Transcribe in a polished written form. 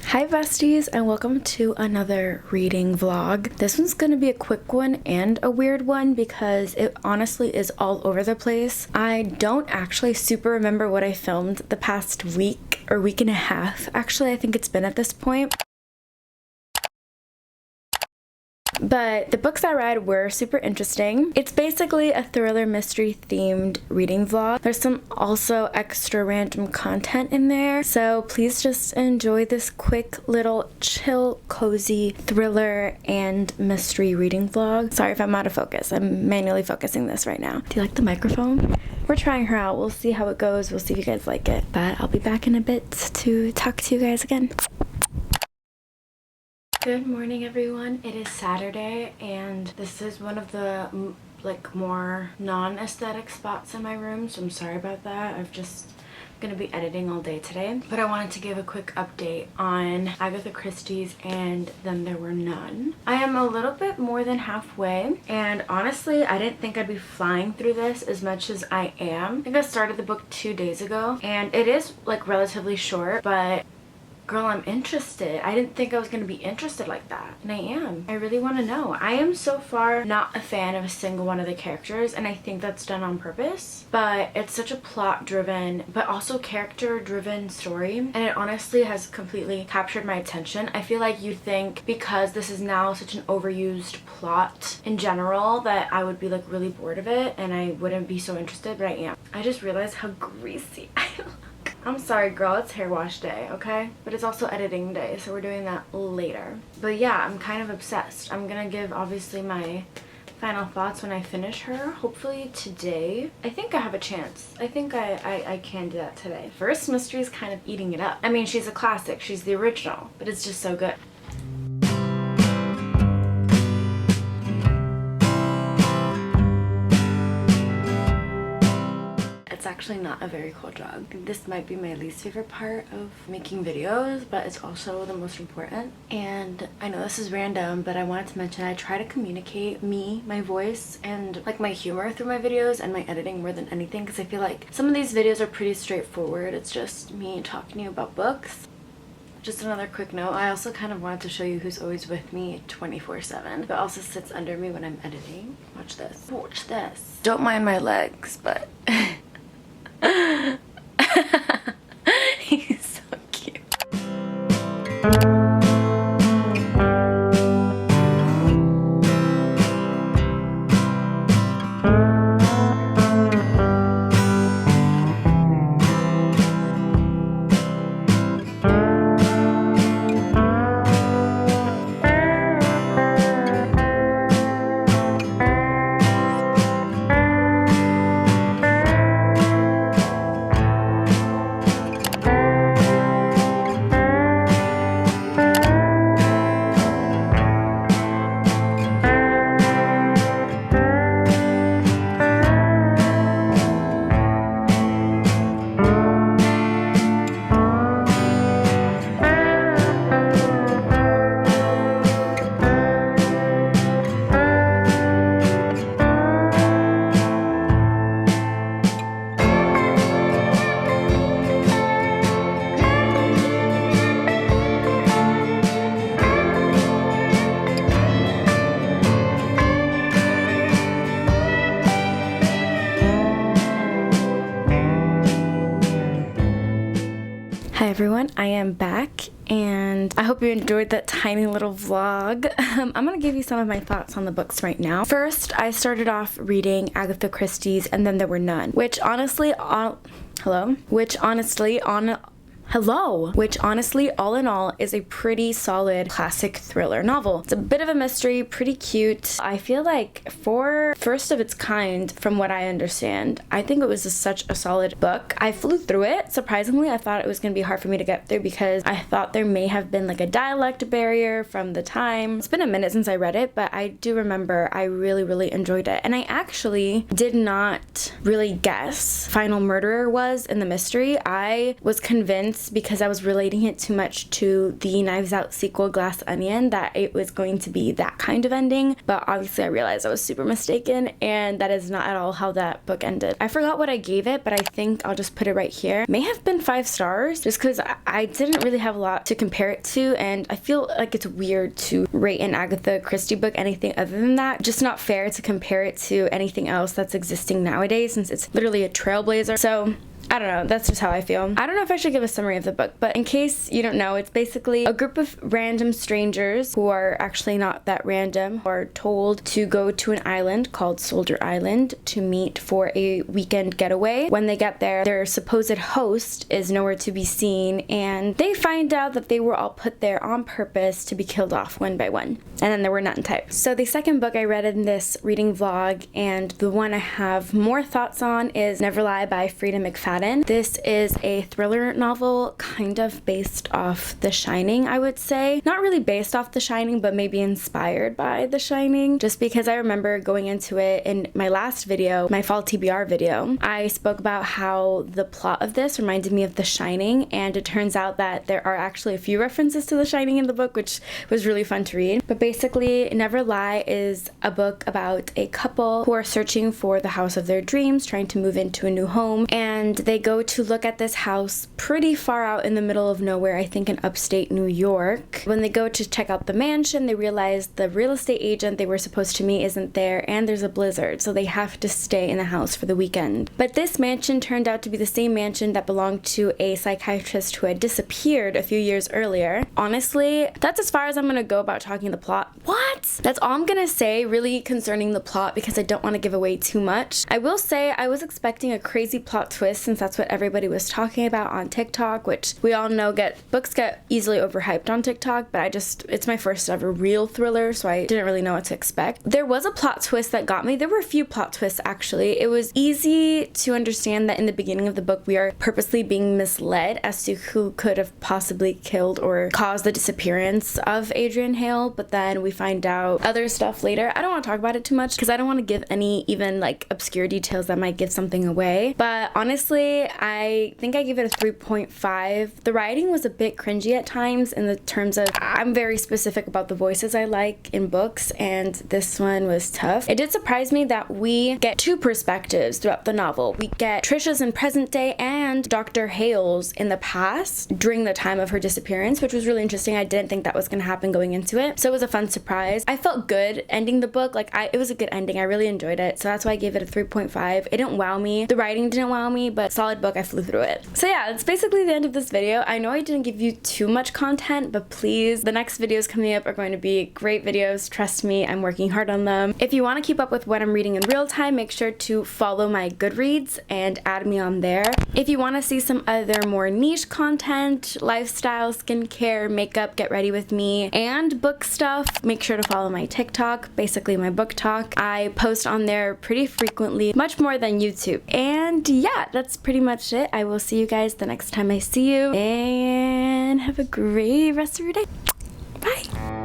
Hi besties, and welcome to another reading vlog. This one's gonna be a quick one and a weird one because it honestly is all over the place. I don't actually super remember what I filmed the past week or week and a half. Actually, I think it's been at this point. But the books I read were super interesting. It's basically a thriller mystery themed reading vlog. There's some also extra random content in there. So please just enjoy this quick little chill, cozy thriller and mystery reading vlog. Sorry if I'm out of focus. I'm manually focusing this right now. Do you like the microphone? We're trying her out. We'll see how it goes. We'll see if you guys like it. But I'll be back in a bit to talk to you guys again. Good morning, everyone. It is Saturday, and this is one of the more non-aesthetic spots in my room, so I'm sorry about that. I'm just gonna be editing all day today, but I wanted to give a quick update on Agatha Christie's and Then There Were None. I am a little bit more than halfway, and honestly I didn't think I'd be flying through this as much as I am. I think I started the book 2 days ago, and it is like relatively short, but girl, I'm interested. I didn't think I was going to be interested like that, and I am. I really want to know. I am so far not a fan of a single one of the characters, and I think that's done on purpose, but it's such a plot-driven but also character-driven story, and it honestly has completely captured my attention. I feel like you think because this is now such an overused plot in general that I would be like really bored of it and I wouldn't be so interested, but I am. I just realized how greasy I look. I'm sorry, girl, it's hair wash day, okay? But it's also editing day, so we're doing that later. But yeah, I'm kind of obsessed. I'm gonna give, obviously, my final thoughts when I finish her. Hopefully today. I think I have a chance. I think I can do that today. First Mystery is kind of eating it up. I mean, she's a classic. She's the original, but it's just so good. It's actually not a very cool job. This might be my least favorite part of making videos, but it's also the most important. And I know this is random, but I wanted to mention I try to communicate my voice, and like my humor through my videos and my editing more than anything, because I feel like some of these videos are pretty straightforward. It's just me talking to you about books. Just another quick note, I also kind of wanted to show you who's always with me 24/7, but also sits under me when I'm editing. Watch this. Watch this. Don't mind my legs, but he's so cute. Hi everyone, I am back, and I hope you enjoyed that tiny little vlog. I'm gonna give you some of my thoughts on the books right now. First, I started off reading Agatha Christie's And Then There Were None, which honestly, all in all is a pretty solid classic thriller novel. It's a bit of a mystery, pretty cute. I feel like for first of its kind, from what I understand, I think it was such a solid book. I flew through it. Surprisingly, I thought it was going to be hard for me to get through because I thought there may have been like a dialect barrier from the time. It's been a minute since I read it, but I do remember I really enjoyed it. And I actually did not really guess Final Murderer was in the mystery. I was convinced chance, because I was relating it too much to the Knives Out sequel Glass Onion, that it was going to be that kind of ending, but obviously I realized I was super mistaken, and that is not at all how that book ended. I forgot what I gave it, but I think I'll just put it right here. May have been 5 stars, just because I didn't really have a lot to compare it to, and I feel like it's weird to rate an Agatha Christie book anything other than that. Just not fair to compare it to anything else that's existing nowadays, since it's literally a trailblazer. So I don't know, that's just how I feel. I don't know if I should give a summary of the book, but in case you don't know, it's basically a group of random strangers who are actually not that random, who are told to go to an island called Soldier Island to meet for a weekend getaway. When they get there, their supposed host is nowhere to be seen, and they find out that they were all put there on purpose to be killed off one by one. And then there were none types. So the second book I read in this reading vlog, and the one I have more thoughts on, is Never Lie by Frida McFadden. This is a thriller novel, kind of based off The Shining, I would say. Not really based off The Shining, but maybe inspired by The Shining, just because I remember going into it in my last video, my fall TBR video. I spoke about how the plot of this reminded me of The Shining, and it turns out that there are actually a few references to The Shining in the book, which was really fun to read. But basically, Never Lie is a book about a couple who are searching for the house of their dreams, trying to move into a new home, and they go to look at this house pretty far out in the middle of nowhere, I think in upstate New York. When they go to check out the mansion, they realize the real estate agent they were supposed to meet isn't there, and there's a blizzard, so they have to stay in the house for the weekend. But this mansion turned out to be the same mansion that belonged to a psychiatrist who had disappeared a few years earlier. Honestly, that's as far as I'm gonna go about talking the plot. What? That's all I'm gonna say really concerning the plot, because I don't want to give away too much. I will say I was expecting a crazy plot twist, since that's what everybody was talking about on TikTok, which we all know books get easily overhyped on TikTok, but it's my first ever real thriller, so I didn't really know what to expect. There was a plot twist that got me. There were a few plot twists actually. It was easy to understand that in the beginning of the book we are purposely being misled as to who could have possibly killed or caused the disappearance of Adrian Hale, but then we find out other stuff later. I don't want to talk about it too much because I don't want to give any even like obscure details that might give something away, but honestly I think I give it a 3.5. The writing was a bit cringy at times in the terms of I'm very specific about the voices I like in books, and this one was tough. It did surprise me that we get 2 perspectives throughout the novel. We get Trisha's in present day and Dr. Hale's in the past during the time of her disappearance, which was really interesting. I didn't think that was going to happen going into it, so it was a fun surprise. I felt good ending the book. It was a good ending. I really enjoyed it, so that's why I gave it a 3.5. It didn't wow me. The writing didn't wow me, but solid book. I flew through it. So yeah, that's basically the end of this video. I know I didn't give you too much content, but please, the next videos coming up are going to be great videos. Trust me, I'm working hard on them. If you want to keep up with what I'm reading in real time, make sure to follow my Goodreads and add me on there. If you want to see some other more niche content, lifestyle, skincare, makeup, get ready with me, and book stuff, make sure to follow my TikTok, basically my book talk. I post on there pretty frequently, much more than YouTube. And yeah, that's pretty much it. I will see you guys the next time I see you, and have a great rest of your day. Bye!